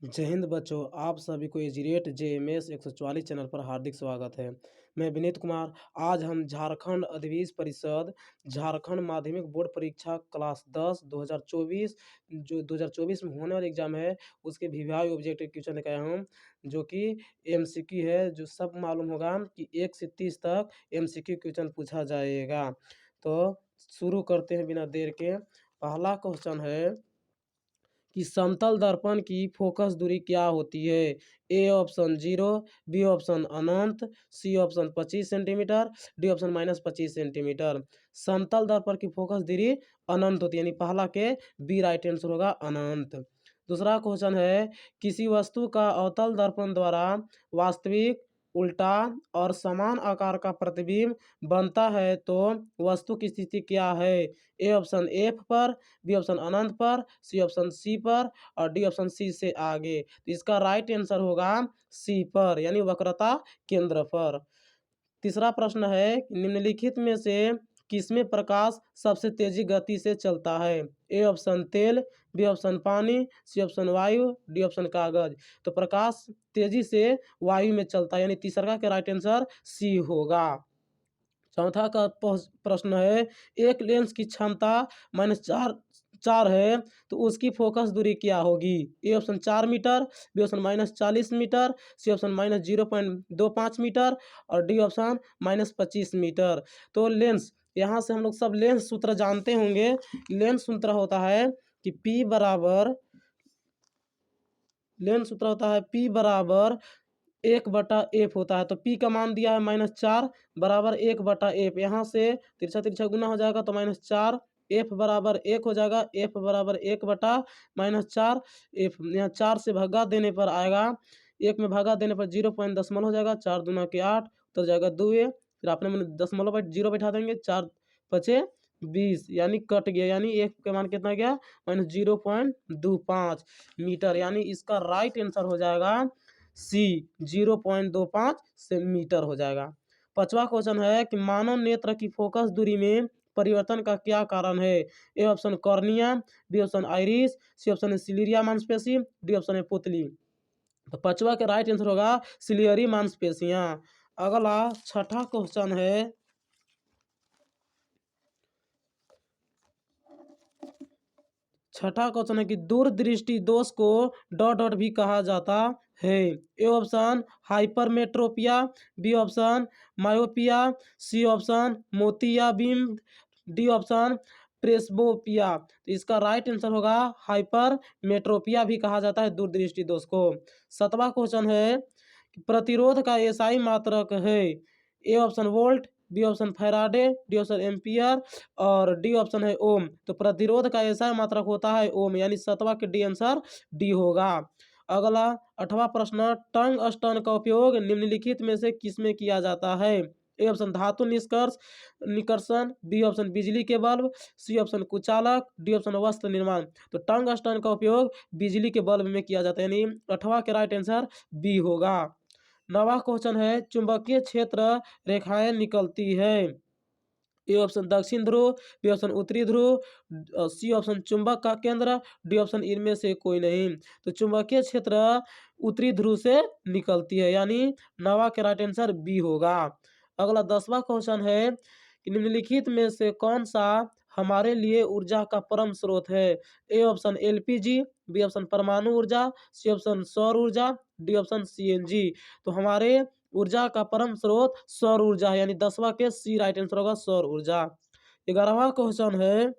जय हिंद बच्चों, आप सभी को एजीरेट जेएमएस 144 चैनल पर हार्दिक स्वागत है। मैं विनीत कुमार। आज हम झारखंड अधिविद्य परिषद झारखंड माध्यमिक बोर्ड परीक्षा क्लास 10 2024 जो 2024 में होने वाला एग्जाम है उसके वीवीआई ऑब्जेक्टिव क्वेश्चन लेकर आया हूँ, जो कि एमसीक्यू है। जो सब मालूम होगा कि 1 से 30 तक एमसीक्यू क्वेश्चन पूछा जाएगा। तो शुरू करते हैं बिना देर के। पहला क्वेश्चन है कि समतल दर्पण की फोकस दूरी क्या होती है। ए ऑप्शन 0, बी ऑप्शन अनंत, C option 25 centimetre, D option -25 centimetre. समतल दर्पण की फोकस दूरी अनंत होती है, यानी पहला के बी राइट आंसर होगा अनंत। दूसरा क्वेश्चन है किसी वस्तु का अवतल दर्पण द्वारा वास्तविक, उल्टा और समान आकार का प्रतिबिंब बनता है तो वस्तु की स्थिति क्या है। ए ऑप्शन एफ पर, बी ऑप्शन अनंत पर, सी ऑप्शन सी पर और डी ऑप्शन सी से आगे। तो इसका राइट आंसर होगा सी पर, यानी वक्रता केंद्र पर। तीसरा प्रश्न है निम्नलिखित में से किसमें प्रकाश सबसे तेजी गति से चलता है। ए ऑप्शन तेल, बी ऑप्शन पानी, सी ऑप्शन वायु, डी ऑप्शन कागज। तो प्रकाश तेजी से वायु में चलता है, यानी तीसरा का राइट आंसर सी होगा। चौथा का प्रश्न है एक लेंस की क्षमता -4 है तो उसकी फोकस दूरी क्या होगी। A option 4 metre, B option -40 metre, C option -0.25 metre और डी ऑप्शन -25 मीटर। तो लेंस, यहाँ से हम लोग सब लेंस सूत्र जानते होंगे। लेंस सूत्र होता है कि P बराबर, लेंस सूत्र होता है P बराबर 1/f होता है। तो P का मान दिया है -4 बराबर 1/f। यहाँ से तिरछा तिरछा गुना हो जाएगा तो -4, f बराबर 1 हो जाएगा। f बराबर 1/-4 f, यहाँ 4 से भगा देने पर आएगा, 1 में भगा देने पर 0.0 हो जाएगा। 4 दूना के 8 तो जाएगा 2a, फिर आपने मैंने 0 बैठा देंगे, 4 5 20, यानी कट गया, यानी एक का मान कितना गया -0.25 मीटर, यानी इसका राइट आंसर हो जाएगा सी 0.25 मीटर हो जाएगा। पांचवा क्वेश्चन है कि मानव नेत्र की फोकस दूरी में परिवर्तन का क्या कारण है। A option cornea, B option iris, C option ciliary मांसपेशी, डी ऑप्शन है पुतली। तो पांचवा के राइट आंसर होगा सिलियरी मांसपेशियां। अगला छठा क्वेश्चन है कि दूरदृष्टि दोष को डॉट डॉट भी कहा जाता है। A option hypermetropia, B option myopia, C option मोतियाबिंद, डी ऑप्शन प्रेस्बोपिया। तो इसका राइट आंसर होगा हाइपरमेट्रोपिया भी कहा जाता है दूरदृष्टि दोष को। सातवां क्वेश्चन है प्रतिरोध का एसआई मात्रक है। A option volt, B option Faraday, D option ampere और डी ऑप्शन है ओम। तो प्रतिरोध का ऐसा मात्रक होता है ओम, यानी सतवा के डी आंसर डी होगा। अगला आठवां प्रश्न टंगस्टन का उपयोग निम्नलिखित में से किसमें किया जाता है। ए ऑप्शन धातु निष्कर्षण, बी ऑप्शन बिजली के बल्ब, सी ऑप्शन कुचालक, डी ऑप्शन वस्त्र निर्माण। तो टंगस्टन का उपयोग बिजली के बल्ब में किया जाता है, यानी आठवां के राइट आंसर बी होगा। नवा क्वेश्चन है चुंबकीय क्षेत्र रेखाएं निकलती है। ए ऑप्शन दक्षिण ध्रुव, बी ऑप्शन उत्तरी ध्रुव, सी ऑप्शन चुंबक का केंद्र, डी ऑप्शन इनमें से कोई नहीं। तो चुंबकीय क्षेत्र उत्तरी ध्रुव से निकलती है, यानी नवा के राइट आंसर बी होगा। अगला 10वां क्वेश्चन है कि निम्नलिखित में से कौन सा हमारे लिए ऊर्जा का परम स्रोत है। A option LPG, B option परमाणु ऊर्जा, सी ऑप्शन सौर ऊर्जा, डी ऑप्शन सीएनजी। तो हमारे ऊर्जा का परम स्रोत सौर ऊर्जा है, यानी 10वां के सी राइट आंसर होगा सौर ऊर्जा। 11वां क्वेश्चन है,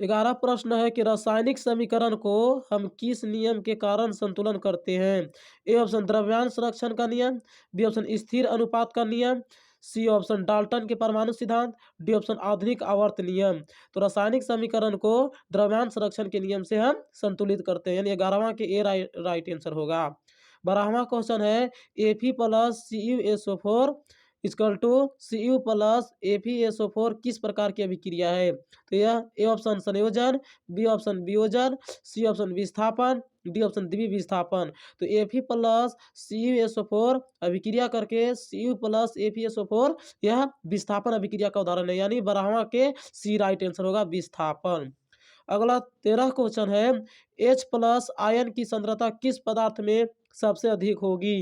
11 प्रश्न है कि रासायनिक समीकरण को हम किस नियम के कारण संतुलन करते हैं। ए ऑप्शन द्रव्यांश संरक्षण का नियम, बी ऑप्शन स्थिर अनुपात का नियम, सी ऑप्शन डाल्टन के परमाणु सिद्धांत, डी ऑप्शन आधुनिक आवर्त नियम। तो रासायनिक समीकरण को द्रव्यांश संरक्षण के नियम से हम संतुलित करते हैं, यानी 11वां के ए राइट आंसर होगा। 12वां क्वेश्चन है Fe plus CuSO4 equal to Cu plus FeSO4 किस प्रकार की अभिक्रिया है। तो यह ए ऑप्शन संयोजन, बी ऑप्शन वियोजन, सी ऑप्शन विस्थापन, डी ऑप्शन द्विविस्थापन। तो Fe प्लस CuSO4 अभिक्रिया करके Cu प्लस FeSO4 यह विस्थापन अभिक्रिया का उदाहरण है, यानी 12वां के सी राइट आंसर होगा विस्थापन। अगला 13 क्वेश्चन है, H+ आयन की सांद्रता किस पदार्थ में सबसे अधिक होगी?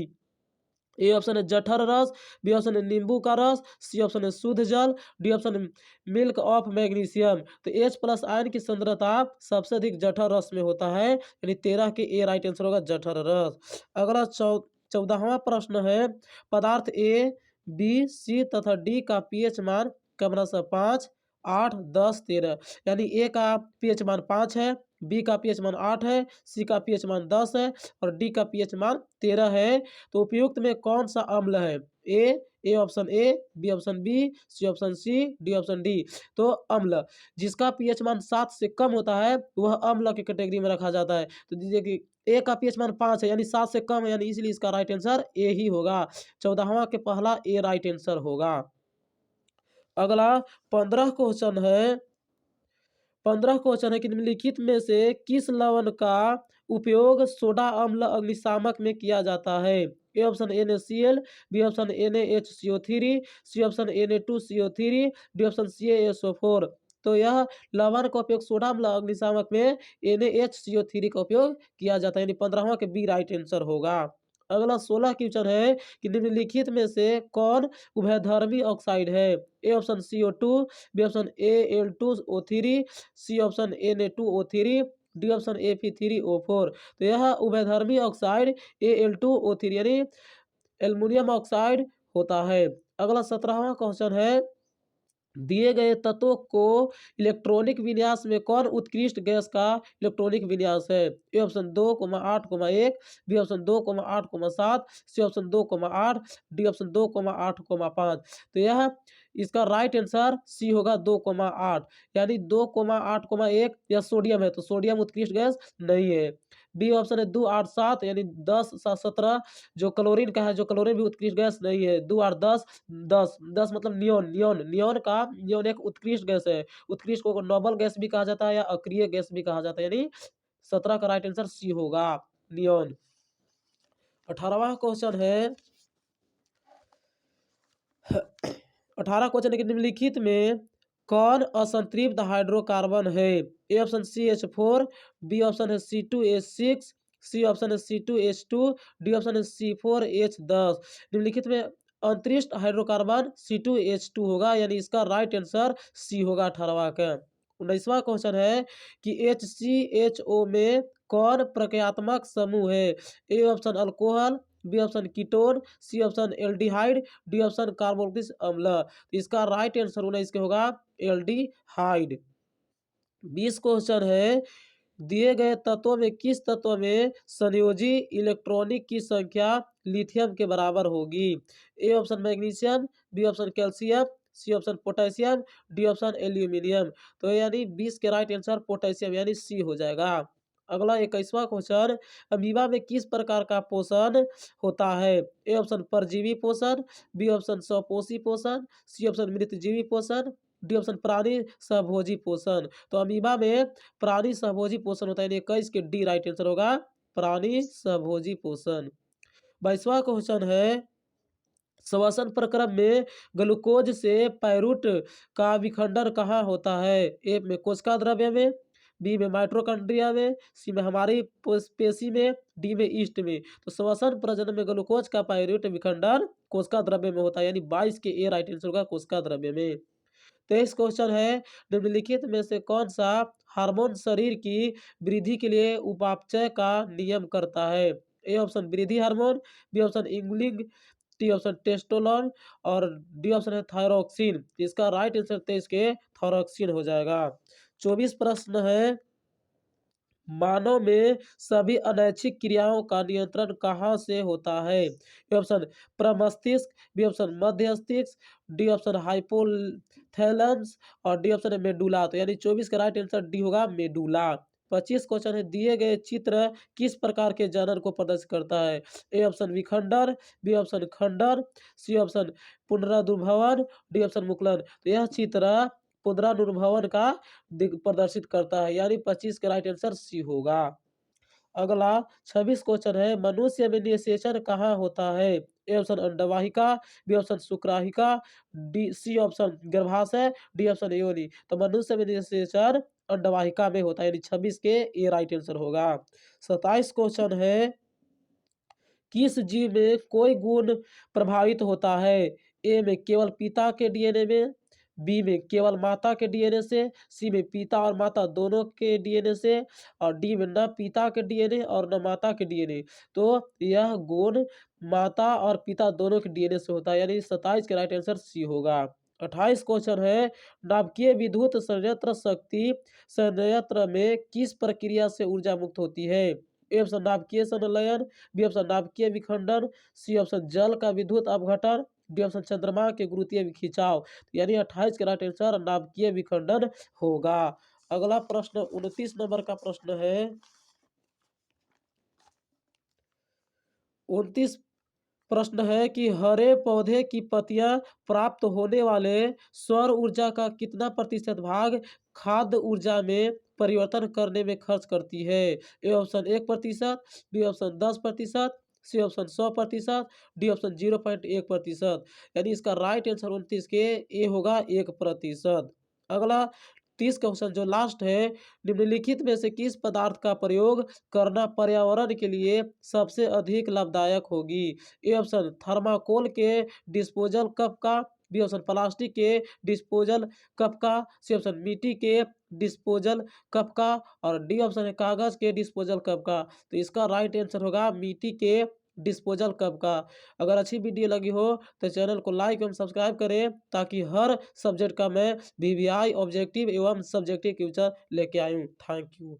ए ऑप्शन है जठर रस, बी ऑप्शन है नींबू का रस, सी ऑप्शन है शुद्ध जल, डी ऑप्शन है मिल्क ऑफ मैग्नीशियम। तो H+ आयन की सांद्रता सबसे अधिक जठर रस में होता है, यानी 13 के ए राइट आंसर होगा जठर रस। अगला 14वां प्रश्न है, पदार्थ ए, बी, सी तथा डी का पीएच मान क्रमशः 5, 8, 10, 13, यानी ए का पीएच मान 5 है, बी का पीएच मान 8 है, सी का पीएच मान 10 है और डी का पीएच मान 13 है। तो उपयुक्त में कौन सा अम्ल है? A option A, B option B, C option C, D option D. तो अम्ल जिसका पीएच मान 7 से कम होता है वह अम्ल की कैटेगरी में रखा जाता है। तो दीजिए कि ए का पीएच मान 5 है, यानी 7 से कम है, यानी इसलिए इसका राइट आंसर ए ही होगा। 14वां के पहला ए राइट आंसर होगा। अगला 15 क्वेश्चन है, 15 क्वेश्चन है कि निम्नलिखित में से किस लवण का उपयोग सोडा अम्ल अग्निशामक में किया जाता है? A option NaCl, B option NaHCO3, C option Na2CO3, D option CaSO4। तो यह लवण का उपयोग सोडा अम्ल अग्निशामक में NaHCO3 का उपयोग किया जाता है, यानी 15वां के बी राइट आंसर होगा। अगला 16 क्वेश्चन है कि निम्नलिखित में से कौन उभयधर्मी ऑक्साइड है? A option CO2, B option Al2O3, C option Na2O3, D option Fe3O4। तो यह उभयधर्मी ऑक्साइड Al2O3 यानी एल्युमिनियम ऑक्साइड होता है। अगला 17वां क्वेश्चन है, दिए गए तत्वों को इलेक्ट्रॉनिक विन्यास में कौन उत्कृष्ट गैस का इलेक्ट्रॉनिक विन्यास है? A option 2,8,1, B option 2,8,7, C option 2,8, D option 2,8,5। तो यह इसका राइट आंसर सी होगा 2,8, यानी 2,8,1 यह सोडियम है, तो सोडियम उत्कृष्ट गैस नहीं है। बी ऑप्शन है 2,8,7 यानी 10,7 जो क्लोरीन का है, जो क्लोरीन भी उत्कृष्ट गैस नहीं है। 2,8,10 10 मतलब नियोन, नियोन एक उत्कृष्ट गैस है। उत्कृष्ट को नोबल गैस भी कहा जाता है या अक्रिय गैस भी कहा जाता है, यानी 17 का राइट आंसर सी होगा, नियोन। 18वां क्वेश्चन है, 18 क्वेश्चन है कि निम्नलिखित में कौन असंतृप्त हाइड्रोकार्बन है? A option CH4, B option है C2H6, सी ऑप्शन है C2H2, डी ऑप्शन है C4H10। निम्नलिखित में अंतरिष्ट हाइड्रोकार्बन C2H2 होगा, यानी इसका राइट आंसर सी होगा 18वां का। 19वां क्वेश्चन है कि HCHO में कौन प्रक्रियात्मक समूह है? A option alcohol, B option ketone, C option aldehyde, D option carboxylic अम्ल। तो इसका राइट आंसर होना इसके होगा एल्डिहाइड। 20 क्वेश्चन है, दिए गए तत्वों में किस तत्व में संयोजी इलेक्ट्रॉनिक की संख्या लिथियम के बराबर होगी? A option magnesium, B option calcium, C option potassium, D option aluminium. तो यानी 20 के राइट आंसर पोटेशियम यानी सी हो जाएगा। अगला 21वां क्वेश्चन, अमीबा में किस प्रकार का पोषण होता है? ए ऑप्शन परजीवी पोषण, बी ऑप्शन स्वपोषी पोषण, सी ऑप्शन मृतजीवी पोषण, डी ऑप्शन प्राणी सहभोजी पोषण। तो अमीबा में प्राणी सहभोजी पोषण होता है, यानी 21 के डी राइट आंसर होगा प्राणी सहभोजी पोषण। 22वां क्वेश्चन है, श्वसन प्रक्रम में ग्लूकोज से पायरूट का विखंडन कहाँ होता है? ए में कोशिका द्रव्य में, बी में माइटोकॉन्ड्रिया में, सी में हमारी पेशी में, डी में ईस्ट में। तो श्वसन प्रजनन में ग्लूकोज का पायरूट विखंडन कोशिका द्रव्य में होता है, यानी 22 के ए राइट आंसर होगा कोशिका द्रव्य में। 23 क्वेश्चन है, निम्नलिखित में से कौन सा हार्मोन शरीर की वृद्धि के लिए उपापचय का नियम करता है? ए ऑप्शन वृद्धि hormone, B option insulin, T option testosterone और डी ऑप्शन है थायरोक्सिन। इसका राइट आंसर 23 के थायरोक्सिन हो जाएगा। 24 प्रश्न है, मानव में सभी अनैच्छिक क्रियाओं का नियंत्रण कहाँ से होता है? ए ऑप्शन प्रमस्तिष्क, बी ऑप्शन मध्यस्तिष्क, डी ऑप्शन हाइपोथैलेमस और डी ऑप्शन है मेडुला। तो यानी 24 का राइट आंसर डी होगा मेडुला। 25 क्वेश्चन है, दिए गए चित्र किस प्रकार के जनन को प्रदर्शित करता है? ए ऑप्शन विखंडन, बी ऑप्शन खंडन, सी ऑप्शन पुनरादुर्भवन, डी ऑप्शन मुकुलन। तो यह चित्र पुनरादुर्भवन का प्रदर्शित करता है, यानी 25 का राइट आंसर सी होगा। अगला 26 क्वेश्चन है, मनुष्य में निषेचन कहाँ होता है? ए ऑप्शन अंडवाहिका, बी ऑप्शन शुक्राहिका, डी सी ऑप्शन गर्भाशय, डी ऑप्शन योनि। तो मनुष्य में निषेचन अंडवाहिका में होता है, यानी 26 के ए राइट आंसर होगा। 27 क्वेश्चन है, किस जीव में कोई गुण प्रभावित होता है? ए में केवल पिता के डीएनए में, बी में केवल माता के डीएनए से, सी में पिता और माता दोनों के डीएनए से, और डी में न पिता के डीएनए और न माता के डीएनए। तो यह गुण माता और पिता दोनों के डीएनए से होता है, यानी 27 का राइट आंसर सी होगा। 28 क्वेश्चन है, नाभिकीय विद्युत संयंत्र शक्ति संयंत्र में किस प्रक्रिया से ऊर्जा मुक्त होती है? ए ऑप्शन नाभिकीय संलयन, बी ऑप्शन नाभिकीय विखंडन, सी ऑप्शन जल का विद्युत अपघटन, डी ऑप्शन चंद्रमा के गुरुत्वीय खिंचाव। यानी 28 का राइट आंसर नाभिकीय विखंडन होगा। अगला प्रश्न 29 नंबर का प्रश्न है, 29 प्रश्न है कि हरे पौधे की पत्तियां प्राप्त होने वाले सौर ऊर्जा का कितना प्रतिशत भाग खाद्य ऊर्जा में परिवर्तन करने में खर्च करती है? A option 1%, B option 10%, C option 100%, D option 0.1%। यानी इसका राइट आंसर 29 के ए होगा 1%। अगला 30 क्वेश्चन जो लास्ट है, निम्नलिखित में से किस पदार्थ का प्रयोग करना पर्यावरण के लिए सबसे अधिक लाभदायक होगी? ए ऑप्शन थर्माकोल के डिस्पोजल कप का, बी ऑप्शन प्लास्टिक के डिस्पोजल कप का, सी ऑप्शन मिट्टी के डिस्पोजल कप का, और डी ऑप्शन है कागज के डिस्पोजल कप का। तो इसका राइट आंसर होगा मिट्टी के डिस्पोजल कप का। अगर अच्छी वीडियो लगी हो तो चैनल को लाइक एवं सब्सक्राइब करें, ताकि हर सब्जेक्ट का मैं वीवीआई ऑब्जेक्टिव एवं सब्जेक्टिव क्वेश्चन लेके आऊँ। Thank you.